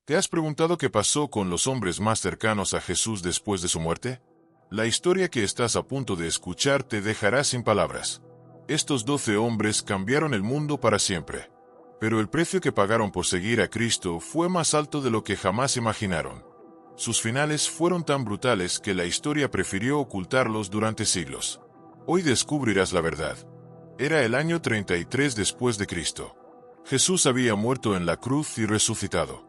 ¿Te has preguntado qué pasó con los hombres más cercanos a Jesús después de su muerte? La historia que estás a punto de escuchar te dejará sin palabras. Estos 12 hombres cambiaron el mundo para siempre. Pero el precio que pagaron por seguir a Cristo fue más alto de lo que jamás imaginaron. Sus finales fueron tan brutales que la historia prefirió ocultarlos durante siglos. Hoy descubrirás la verdad. Era el año 33 después de Cristo. Jesús había muerto en la cruz y resucitado.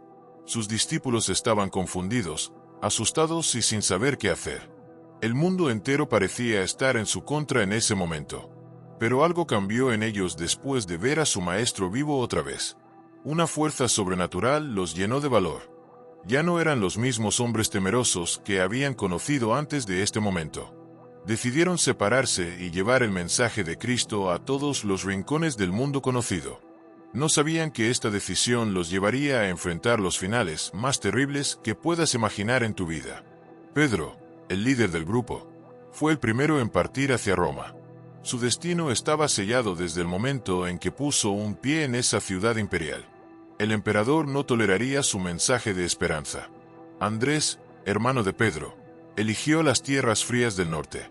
Sus discípulos estaban confundidos, asustados y sin saber qué hacer. El mundo entero parecía estar en su contra en ese momento. Pero algo cambió en ellos después de ver a su maestro vivo otra vez. Una fuerza sobrenatural los llenó de valor. Ya no eran los mismos hombres temerosos que habían conocido antes de este momento. Decidieron separarse y llevar el mensaje de Cristo a todos los rincones del mundo conocido. No sabían que esta decisión los llevaría a enfrentar los finales más terribles que puedas imaginar en tu vida. Pedro, el líder del grupo, fue el primero en partir hacia Roma. Su destino estaba sellado desde el momento en que puso un pie en esa ciudad imperial. El emperador no toleraría su mensaje de esperanza. Andrés, hermano de Pedro, eligió las tierras frías del norte.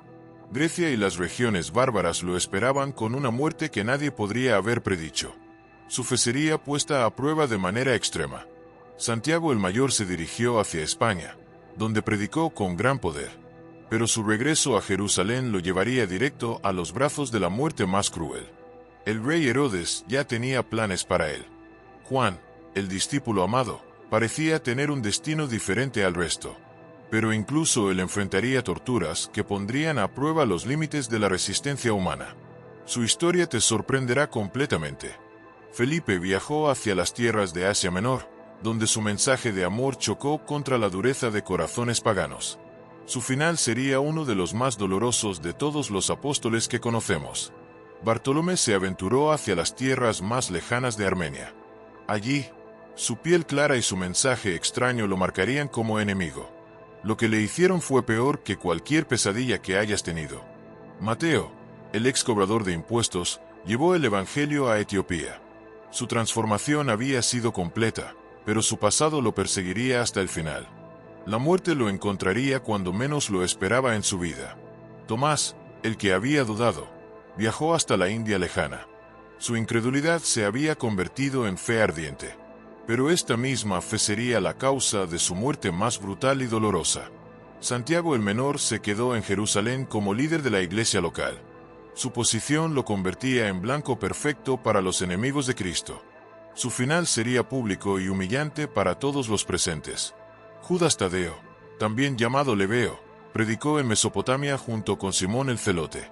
Grecia y las regiones bárbaras lo esperaban con una muerte que nadie podría haber predicho. Su fe sería puesta a prueba de manera extrema. Santiago el Mayor se dirigió hacia España, donde predicó con gran poder. Pero su regreso a Jerusalén lo llevaría directo a los brazos de la muerte más cruel. El rey Herodes ya tenía planes para él. Juan, el discípulo amado, parecía tener un destino diferente al resto. Pero incluso él enfrentaría torturas que pondrían a prueba los límites de la resistencia humana. Su historia te sorprenderá completamente. Felipe viajó hacia las tierras de Asia Menor, donde su mensaje de amor chocó contra la dureza de corazones paganos. Su final sería uno de los más dolorosos de todos los apóstoles que conocemos. Bartolomé se aventuró hacia las tierras más lejanas de Armenia. Allí, su piel clara y su mensaje extraño lo marcarían como enemigo. Lo que le hicieron fue peor que cualquier pesadilla que hayas tenido. Mateo, el ex cobrador de impuestos, llevó el evangelio a Etiopía. Su transformación había sido completa, pero su pasado lo perseguiría hasta el final. La muerte lo encontraría cuando menos lo esperaba en su vida. Tomás, el que había dudado, viajó hasta la India lejana. Su incredulidad se había convertido en fe ardiente. Pero esta misma fe sería la causa de su muerte más brutal y dolorosa. Santiago el Menor se quedó en Jerusalén como líder de la iglesia local. Su posición lo convertía en blanco perfecto para los enemigos de Cristo. Su final sería público y humillante para todos los presentes. Judas Tadeo, también llamado Lebeo, predicó en Mesopotamia junto con Simón el Celote.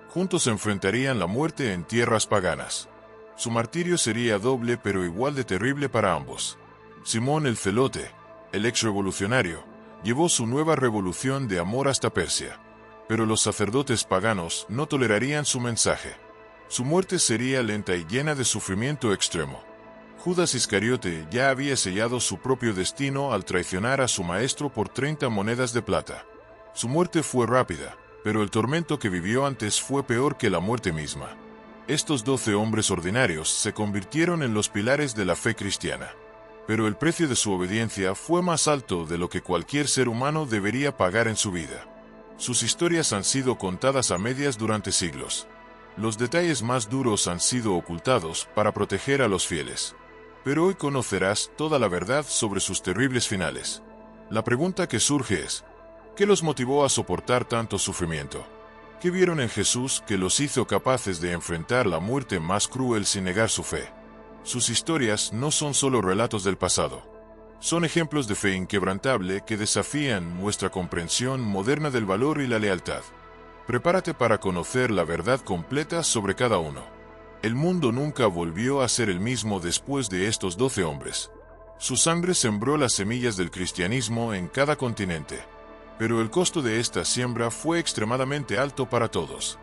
Juntos enfrentarían la muerte en tierras paganas. Su martirio sería doble pero igual de terrible para ambos. Simón el Celote, el ex revolucionario, llevó su nueva revolución de amor hasta Persia. Pero los sacerdotes paganos no tolerarían su mensaje. Su muerte sería lenta y llena de sufrimiento extremo. Judas Iscariote ya había sellado su propio destino al traicionar a su maestro por 30 monedas de plata. Su muerte fue rápida, pero el tormento que vivió antes fue peor que la muerte misma. Estos 12 hombres ordinarios se convirtieron en los pilares de la fe cristiana. Pero el precio de su obediencia fue más alto de lo que cualquier ser humano debería pagar en su vida. Sus historias han sido contadas a medias durante siglos. Los detalles más duros han sido ocultados para proteger a los fieles. Pero hoy conocerás toda la verdad sobre sus terribles finales. La pregunta que surge es, ¿qué los motivó a soportar tanto sufrimiento? ¿Qué vieron en Jesús que los hizo capaces de enfrentar la muerte más cruel sin negar su fe? Sus historias no son solo relatos del pasado. Son ejemplos de fe inquebrantable que desafían nuestra comprensión moderna del valor y la lealtad. Prepárate para conocer la verdad completa sobre cada uno. El mundo nunca volvió a ser el mismo después de estos 12 hombres. Su sangre sembró las semillas del cristianismo en cada continente. Pero el costo de esta siembra fue extremadamente alto para todos.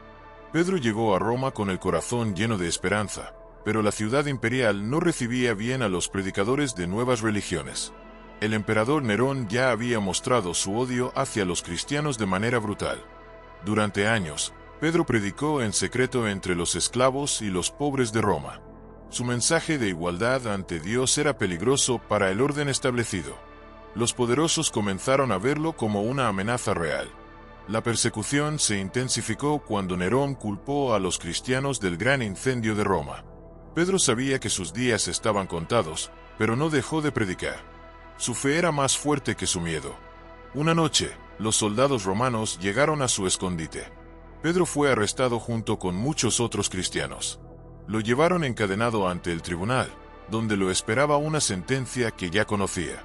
Pedro llegó a Roma con el corazón lleno de esperanza, pero la ciudad imperial no recibía bien a los predicadores de nuevas religiones. El emperador Nerón ya había mostrado su odio hacia los cristianos de manera brutal. Durante años, Pedro predicó en secreto entre los esclavos y los pobres de Roma. Su mensaje de igualdad ante Dios era peligroso para el orden establecido. Los poderosos comenzaron a verlo como una amenaza real. La persecución se intensificó cuando Nerón culpó a los cristianos del gran incendio de Roma. Pedro sabía que sus días estaban contados, pero no dejó de predicar. Su fe era más fuerte que su miedo. Una noche, los soldados romanos llegaron a su escondite. Pedro fue arrestado junto con muchos otros cristianos. Lo llevaron encadenado ante el tribunal, donde lo esperaba una sentencia que ya conocía.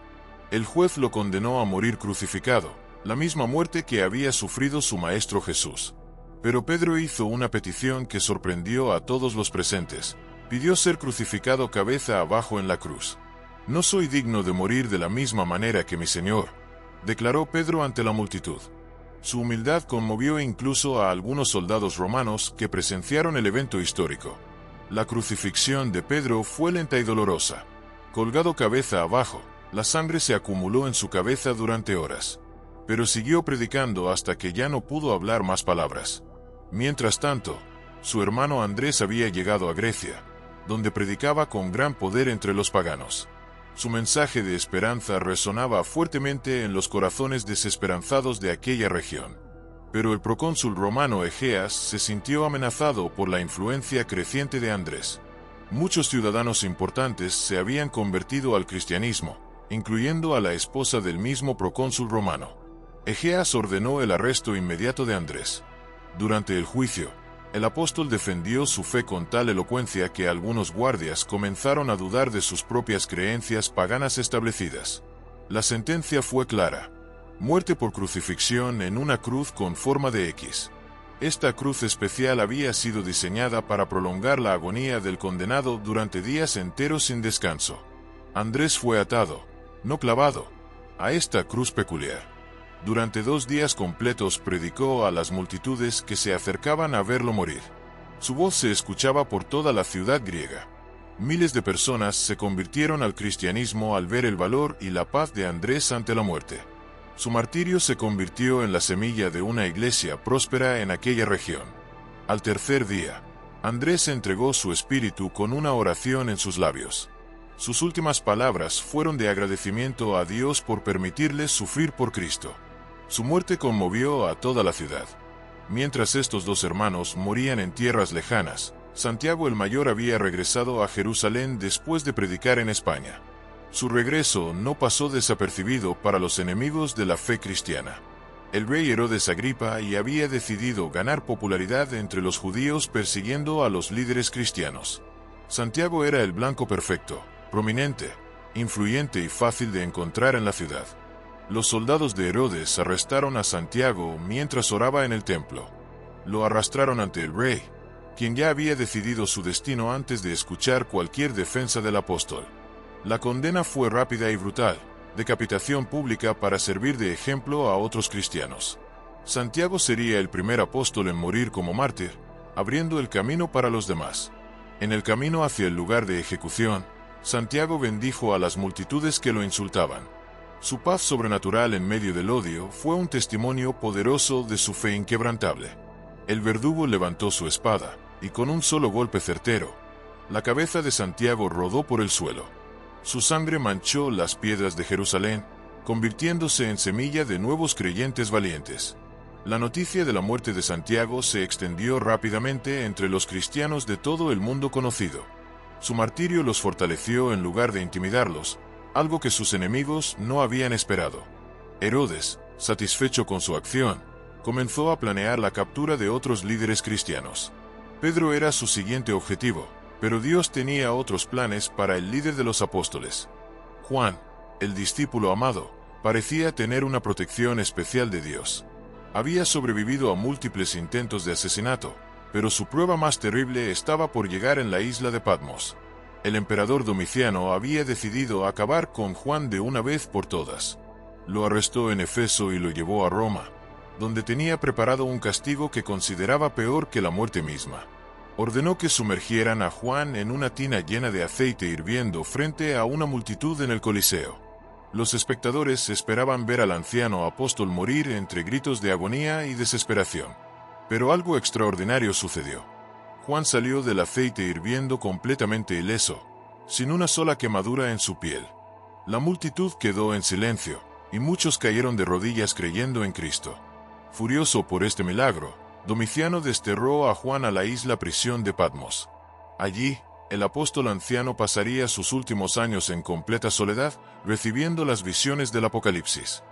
El juez lo condenó a morir crucificado, la misma muerte que había sufrido su maestro Jesús. Pero Pedro hizo una petición que sorprendió a todos los presentes. Pidió ser crucificado cabeza abajo en la cruz. «No soy digno de morir de la misma manera que mi Señor», declaró Pedro ante la multitud. Su humildad conmovió incluso a algunos soldados romanos que presenciaron el evento histórico. La crucifixión de Pedro fue lenta y dolorosa. Colgado cabeza abajo, la sangre se acumuló en su cabeza durante horas. Pero siguió predicando hasta que ya no pudo hablar más palabras. Mientras tanto, su hermano Andrés había llegado a Grecia, donde predicaba con gran poder entre los paganos. Su mensaje de esperanza resonaba fuertemente en los corazones desesperanzados de aquella región. Pero el procónsul romano Egeas se sintió amenazado por la influencia creciente de Andrés. Muchos ciudadanos importantes se habían convertido al cristianismo, incluyendo a la esposa del mismo procónsul romano. Egeas ordenó el arresto inmediato de Andrés. Durante el juicio, el apóstol defendió su fe con tal elocuencia que algunos guardias comenzaron a dudar de sus propias creencias paganas establecidas. La sentencia fue clara: muerte por crucifixión en una cruz con forma de X. Esta cruz especial había sido diseñada para prolongar la agonía del condenado durante días enteros sin descanso. Andrés fue atado, no clavado, a esta cruz peculiar. Durante 2 días completos predicó a las multitudes que se acercaban a verlo morir. Su voz se escuchaba por toda la ciudad griega. Miles de personas se convirtieron al cristianismo al ver el valor y la paz de Andrés ante la muerte. Su martirio se convirtió en la semilla de una iglesia próspera en aquella región. Al tercer día, Andrés entregó su espíritu con una oración en sus labios. Sus últimas palabras fueron de agradecimiento a Dios por permitirle sufrir por Cristo. Su muerte conmovió a toda la ciudad. Mientras estos 2 hermanos morían en tierras lejanas, Santiago el Mayor había regresado a Jerusalén después de predicar en España. Su regreso no pasó desapercibido para los enemigos de la fe cristiana. El rey Herodes Agripa ya había decidido ganar popularidad entre los judíos persiguiendo a los líderes cristianos. Santiago era el blanco perfecto, prominente, influyente y fácil de encontrar en la ciudad. Los soldados de Herodes arrestaron a Santiago mientras oraba en el templo. Lo arrastraron ante el rey, quien ya había decidido su destino antes de escuchar cualquier defensa del apóstol. La condena fue rápida y brutal, decapitación pública para servir de ejemplo a otros cristianos. Santiago sería el primer apóstol en morir como mártir, abriendo el camino para los demás. En el camino hacia el lugar de ejecución, Santiago bendijo a las multitudes que lo insultaban. Su paz sobrenatural en medio del odio fue un testimonio poderoso de su fe inquebrantable. El verdugo levantó su espada, y con un solo golpe certero, la cabeza de Santiago rodó por el suelo. Su sangre manchó las piedras de Jerusalén, convirtiéndose en semilla de nuevos creyentes valientes. La noticia de la muerte de Santiago se extendió rápidamente entre los cristianos de todo el mundo conocido. Su martirio los fortaleció en lugar de intimidarlos, algo que sus enemigos no habían esperado. Herodes, satisfecho con su acción, comenzó a planear la captura de otros líderes cristianos. Pedro era su siguiente objetivo, pero Dios tenía otros planes para el líder de los apóstoles. Juan, el discípulo amado, parecía tener una protección especial de Dios. Había sobrevivido a múltiples intentos de asesinato, pero su prueba más terrible estaba por llegar en la isla de Patmos. El emperador Domiciano había decidido acabar con Juan de una vez por todas. Lo arrestó en Efeso y lo llevó a Roma, donde tenía preparado un castigo que consideraba peor que la muerte misma. Ordenó que sumergieran a Juan en una tina llena de aceite hirviendo frente a una multitud en el Coliseo. Los espectadores esperaban ver al anciano apóstol morir entre gritos de agonía y desesperación. Pero algo extraordinario sucedió. Juan salió del aceite hirviendo completamente ileso, sin una sola quemadura en su piel. La multitud quedó en silencio, y muchos cayeron de rodillas creyendo en Cristo. Furioso por este milagro, Domiciano desterró a Juan a la isla prisión de Patmos. Allí, el apóstol anciano pasaría sus últimos años en completa soledad, recibiendo las visiones del Apocalipsis.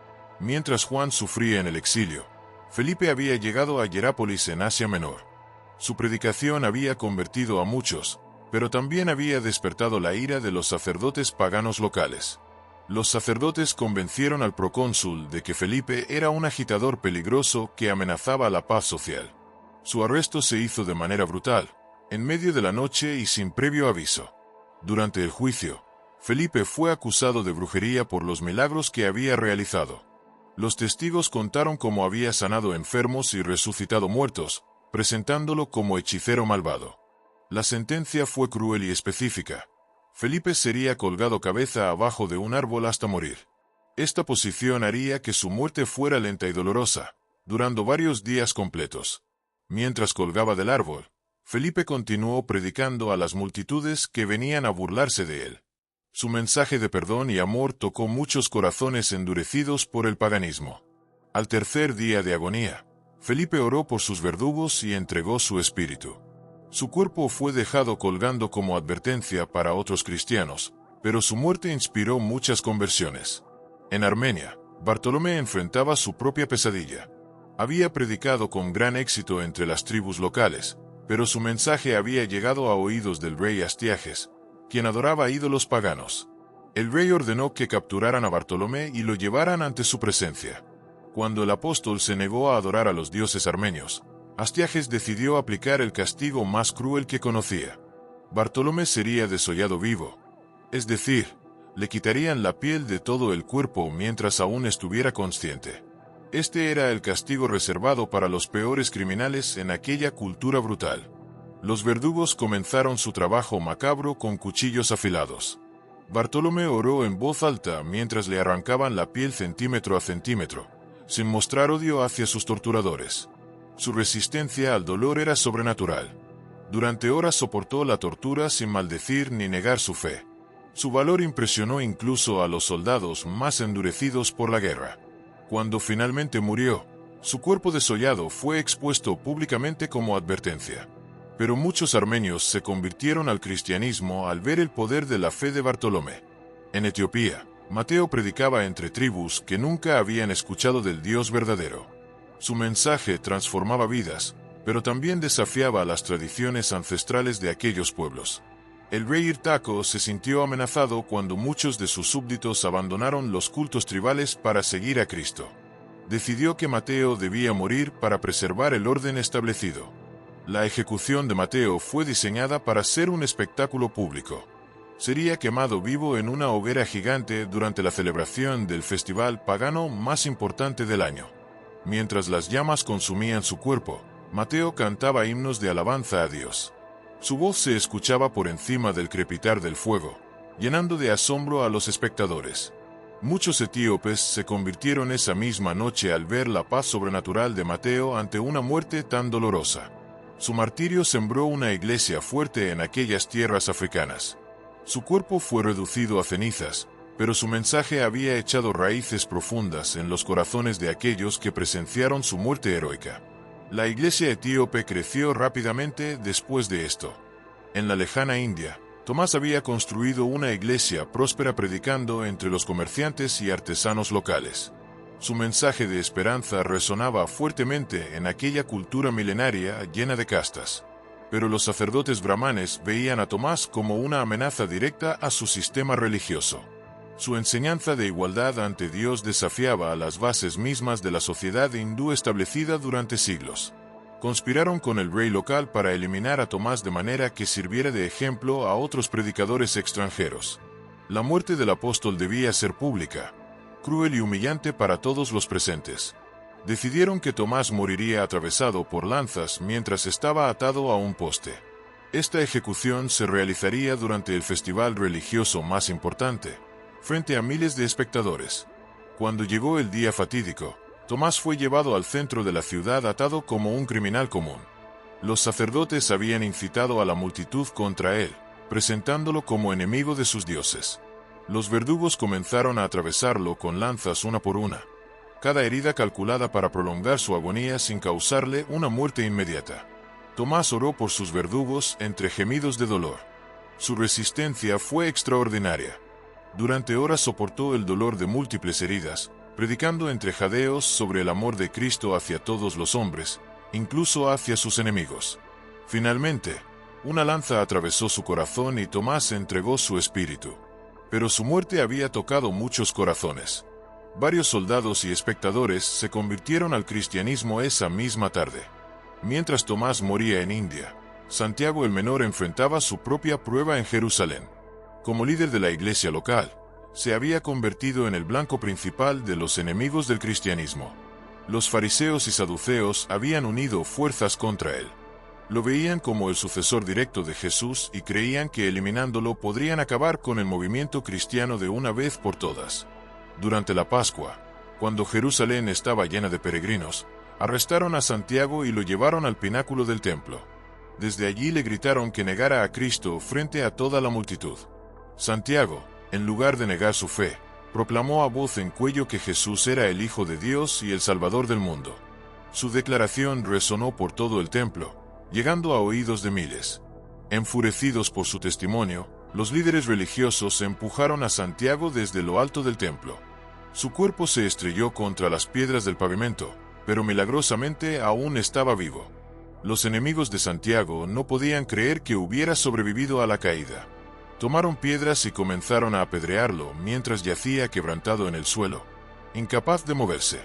Mientras Juan sufría en el exilio, Felipe había llegado a Hierápolis en Asia Menor. Su predicación había convertido a muchos, pero también había despertado la ira de los sacerdotes paganos locales. Los sacerdotes convencieron al procónsul de que Felipe era un agitador peligroso que amenazaba la paz social. Su arresto se hizo de manera brutal, en medio de la noche y sin previo aviso. Durante el juicio, Felipe fue acusado de brujería por los milagros que había realizado. Los testigos contaron cómo había sanado enfermos y resucitado muertos, presentándolo como hechicero malvado. La sentencia fue cruel y específica. Felipe sería colgado cabeza abajo de un árbol hasta morir. Esta posición haría que su muerte fuera lenta y dolorosa, durando varios días completos. Mientras colgaba del árbol, Felipe continuó predicando a las multitudes que venían a burlarse de él. Su mensaje de perdón y amor tocó muchos corazones endurecidos por el paganismo. Al tercer día de agonía, Felipe oró por sus verdugos y entregó su espíritu. Su cuerpo fue dejado colgando como advertencia para otros cristianos, pero su muerte inspiró muchas conversiones. En Armenia, Bartolomé enfrentaba su propia pesadilla. Había predicado con gran éxito entre las tribus locales, pero su mensaje había llegado a oídos del rey Astiages, quien adoraba ídolos paganos. El rey ordenó que capturaran a Bartolomé y lo llevaran ante su presencia. Cuando el apóstol se negó a adorar a los dioses armenios, Astiages decidió aplicar el castigo más cruel que conocía. Bartolomé sería desollado vivo, es decir, le quitarían la piel de todo el cuerpo mientras aún estuviera consciente. Este era el castigo reservado para los peores criminales en aquella cultura brutal. Los verdugos comenzaron su trabajo macabro con cuchillos afilados. Bartolomé oró en voz alta mientras le arrancaban la piel centímetro a centímetro, sin mostrar odio hacia sus torturadores. Su resistencia al dolor era sobrenatural. Durante horas soportó la tortura sin maldecir ni negar su fe. Su valor impresionó incluso a los soldados más endurecidos por la guerra. Cuando finalmente murió, su cuerpo desollado fue expuesto públicamente como advertencia. Pero muchos armenios se convirtieron al cristianismo al ver el poder de la fe de Bartolomé. En Etiopía, Mateo predicaba entre tribus que nunca habían escuchado del Dios verdadero. Su mensaje transformaba vidas, pero también desafiaba las tradiciones ancestrales de aquellos pueblos. El rey Hirtaco se sintió amenazado cuando muchos de sus súbditos abandonaron los cultos tribales para seguir a Cristo. Decidió que Mateo debía morir para preservar el orden establecido. La ejecución de Mateo fue diseñada para ser un espectáculo público. Sería quemado vivo en una hoguera gigante durante la celebración del festival pagano más importante del año. Mientras las llamas consumían su cuerpo, Mateo cantaba himnos de alabanza a Dios. Su voz se escuchaba por encima del crepitar del fuego, llenando de asombro a los espectadores. Muchos etíopes se convirtieron esa misma noche al ver la paz sobrenatural de Mateo ante una muerte tan dolorosa. Su martirio sembró una iglesia fuerte en aquellas tierras africanas. Su cuerpo fue reducido a cenizas, pero su mensaje había echado raíces profundas en los corazones de aquellos que presenciaron su muerte heroica. La iglesia etíope creció rápidamente después de esto. En la lejana India, Tomás había construido una iglesia próspera predicando entre los comerciantes y artesanos locales. Su mensaje de esperanza resonaba fuertemente en aquella cultura milenaria llena de castas. Pero los sacerdotes brahmanes veían a Tomás como una amenaza directa a su sistema religioso. Su enseñanza de igualdad ante Dios desafiaba a las bases mismas de la sociedad hindú establecida durante siglos. Conspiraron con el rey local para eliminar a Tomás de manera que sirviera de ejemplo a otros predicadores extranjeros. La muerte del apóstol debía ser pública, cruel y humillante para todos los presentes. Decidieron que Tomás moriría atravesado por lanzas mientras estaba atado a un poste. Esta ejecución se realizaría durante el festival religioso más importante, frente a miles de espectadores. Cuando llegó el día fatídico, Tomás fue llevado al centro de la ciudad atado como un criminal común. Los sacerdotes habían incitado a la multitud contra él, presentándolo como enemigo de sus dioses. Los verdugos comenzaron a atravesarlo con lanzas una por una, cada herida calculada para prolongar su agonía sin causarle una muerte inmediata. Tomás oró por sus verdugos entre gemidos de dolor. Su resistencia fue extraordinaria. Durante horas soportó el dolor de múltiples heridas, predicando entre jadeos sobre el amor de Cristo hacia todos los hombres, incluso hacia sus enemigos. Finalmente, una lanza atravesó su corazón y Tomás entregó su espíritu. Pero su muerte había tocado muchos corazones. Varios soldados y espectadores se convirtieron al cristianismo esa misma tarde. Mientras Tomás moría en India, Santiago el Menor enfrentaba su propia prueba en Jerusalén. Como líder de la iglesia local, se había convertido en el blanco principal de los enemigos del cristianismo. Los fariseos y saduceos habían unido fuerzas contra él. Lo veían como el sucesor directo de Jesús y creían que eliminándolo podrían acabar con el movimiento cristiano de una vez por todas. Durante la Pascua, cuando Jerusalén estaba llena de peregrinos, arrestaron a Santiago y lo llevaron al pináculo del templo. Desde allí le gritaron que negara a Cristo frente a toda la multitud. Santiago, en lugar de negar su fe, proclamó a voz en cuello que Jesús era el Hijo de Dios y el Salvador del mundo. Su declaración resonó por todo el templo, llegando a oídos de miles. Enfurecidos por su testimonio, los líderes religiosos empujaron a Santiago desde lo alto del templo. Su cuerpo se estrelló contra las piedras del pavimento, pero milagrosamente aún estaba vivo. Los enemigos de Santiago no podían creer que hubiera sobrevivido a la caída. Tomaron piedras y comenzaron a apedrearlo mientras yacía quebrantado en el suelo, incapaz de moverse.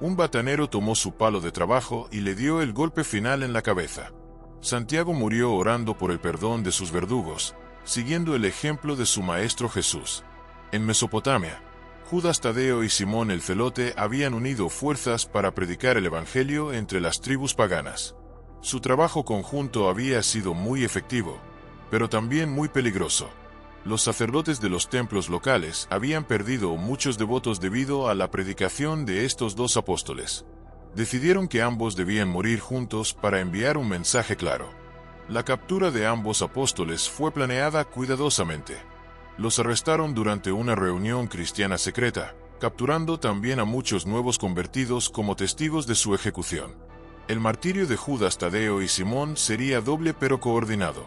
Un batanero tomó su palo de trabajo y le dio el golpe final en la cabeza. Santiago murió orando por el perdón de sus verdugos, siguiendo el ejemplo de su maestro Jesús. En Mesopotamia, Judas Tadeo y Simón el Celote habían unido fuerzas para predicar el evangelio entre las tribus paganas. Su trabajo conjunto había sido muy efectivo, pero también muy peligroso. Los sacerdotes de los templos locales habían perdido muchos devotos debido a la predicación de estos dos apóstoles. Decidieron que ambos debían morir juntos para enviar un mensaje claro. La captura de ambos apóstoles fue planeada cuidadosamente. Los arrestaron durante una reunión cristiana secreta, capturando también a muchos nuevos convertidos como testigos de su ejecución. El martirio de Judas Tadeo y Simón sería doble pero coordinado.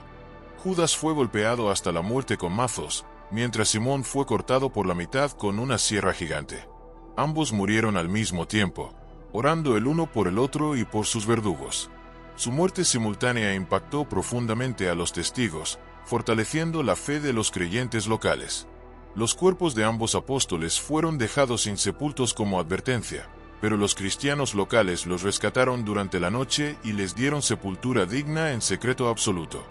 Judas fue golpeado hasta la muerte con mazos, mientras Simón fue cortado por la mitad con una sierra gigante. Ambos murieron al mismo tiempo, orando el uno por el otro y por sus verdugos. Su muerte simultánea impactó profundamente a los testigos, fortaleciendo la fe de los creyentes locales. Los cuerpos de ambos apóstoles fueron dejados insepultos como advertencia, pero los cristianos locales los rescataron durante la noche y les dieron sepultura digna en secreto absoluto.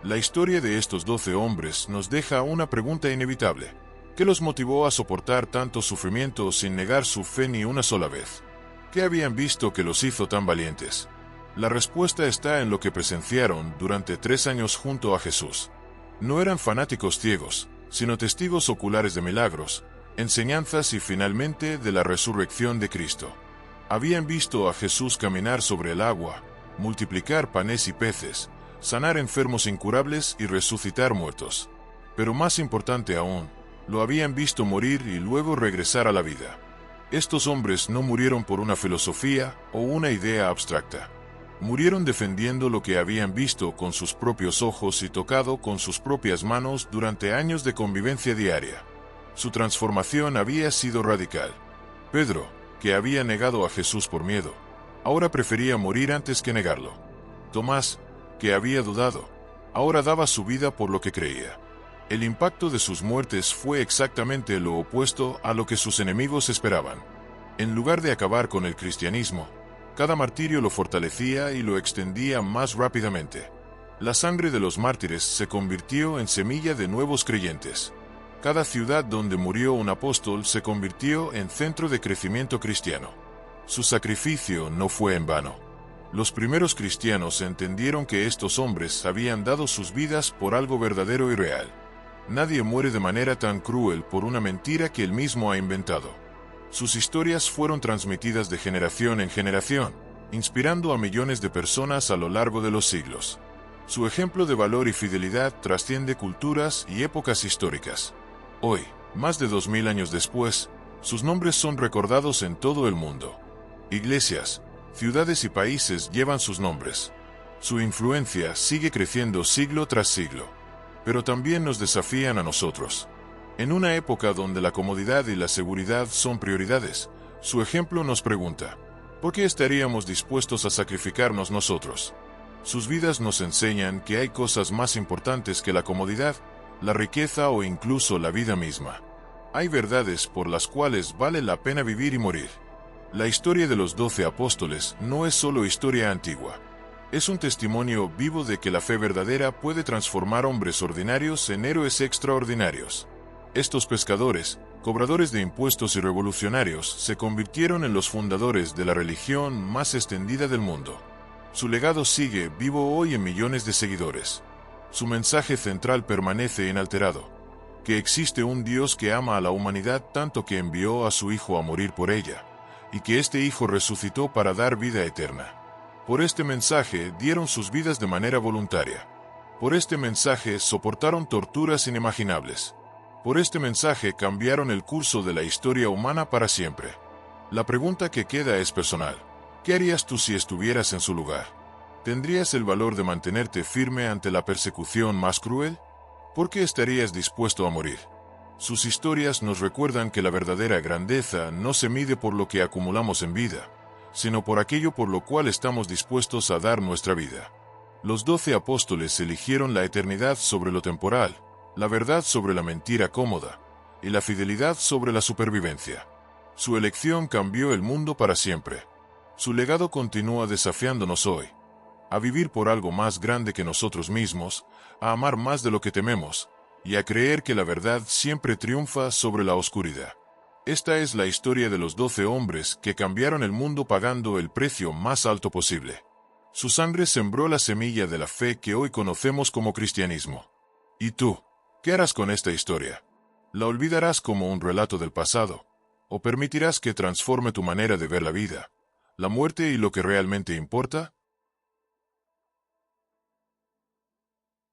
La historia de estos 12 hombres nos deja una pregunta inevitable. ¿Qué los motivó a soportar tanto sufrimiento sin negar su fe ni una sola vez? ¿Qué habían visto que los hizo tan valientes? La respuesta está en lo que presenciaron durante 3 años junto a Jesús. No eran fanáticos ciegos, sino testigos oculares de milagros, enseñanzas y finalmente de la resurrección de Cristo. Habían visto a Jesús caminar sobre el agua, multiplicar panes y peces, sanar enfermos incurables y resucitar muertos. Pero más importante aún, lo habían visto morir y luego regresar a la vida. Estos hombres no murieron por una filosofía o una idea abstracta. Murieron defendiendo lo que habían visto con sus propios ojos y tocado con sus propias manos durante años de convivencia diaria. Su transformación había sido radical. Pedro, que había negado a Jesús por miedo, ahora prefería morir antes que negarlo. Tomás, que había dudado, ahora daba su vida por lo que creía. El impacto de sus muertes fue exactamente lo opuesto a lo que sus enemigos esperaban. En lugar de acabar con el cristianismo, cada martirio lo fortalecía y lo extendía más rápidamente. La sangre de los mártires se convirtió en semilla de nuevos creyentes. Cada ciudad donde murió un apóstol se convirtió en centro de crecimiento cristiano. Su sacrificio no fue en vano. Los primeros cristianos entendieron que estos hombres habían dado sus vidas por algo verdadero y real. Nadie muere de manera tan cruel por una mentira que él mismo ha inventado. Sus historias fueron transmitidas de generación en generación, inspirando a millones de personas a lo largo de los siglos. Su ejemplo de valor y fidelidad trasciende culturas y épocas históricas. Hoy, más de 2000 años después, sus nombres son recordados en todo el mundo. Iglesias, ciudades y países llevan sus nombres. Su influencia sigue creciendo siglo tras siglo. Pero también nos desafían a nosotros. En una época donde la comodidad y la seguridad son prioridades, su ejemplo nos pregunta, ¿por qué estaríamos dispuestos a sacrificarnos nosotros? Sus vidas nos enseñan que hay cosas más importantes que la comodidad, la riqueza o incluso la vida misma. Hay verdades por las cuales vale la pena vivir y morir. La historia de los 12 apóstoles no es solo historia antigua. Es un testimonio vivo de que la fe verdadera puede transformar hombres ordinarios en héroes extraordinarios. Estos pescadores, cobradores de impuestos y revolucionarios, se convirtieron en los fundadores de la religión más extendida del mundo. Su legado sigue vivo hoy en millones de seguidores. Su mensaje central permanece inalterado: que existe un Dios que ama a la humanidad tanto que envió a su Hijo a morir por ella, y que este Hijo resucitó para dar vida eterna. Por este mensaje dieron sus vidas de manera voluntaria. Por este mensaje soportaron torturas inimaginables. Por este mensaje cambiaron el curso de la historia humana para siempre. La pregunta que queda es personal. ¿Qué harías tú si estuvieras en su lugar? ¿Tendrías el valor de mantenerte firme ante la persecución más cruel? ¿Por qué estarías dispuesto a morir? Sus historias nos recuerdan que la verdadera grandeza no se mide por lo que acumulamos en vida, sino por aquello por lo cual estamos dispuestos a dar nuestra vida. Los 12 apóstoles eligieron la eternidad sobre lo temporal, la verdad sobre la mentira cómoda, y la fidelidad sobre la supervivencia. Su elección cambió el mundo para siempre. Su legado continúa desafiándonos hoy, a vivir por algo más grande que nosotros mismos, a amar más de lo que tememos, y a creer que la verdad siempre triunfa sobre la oscuridad. Esta es la historia de los 12 hombres que cambiaron el mundo pagando el precio más alto posible. Su sangre sembró la semilla de la fe que hoy conocemos como cristianismo. ¿Y tú? ¿Qué harás con esta historia? ¿La olvidarás como un relato del pasado? ¿O permitirás que transforme tu manera de ver la vida, la muerte y lo que realmente importa?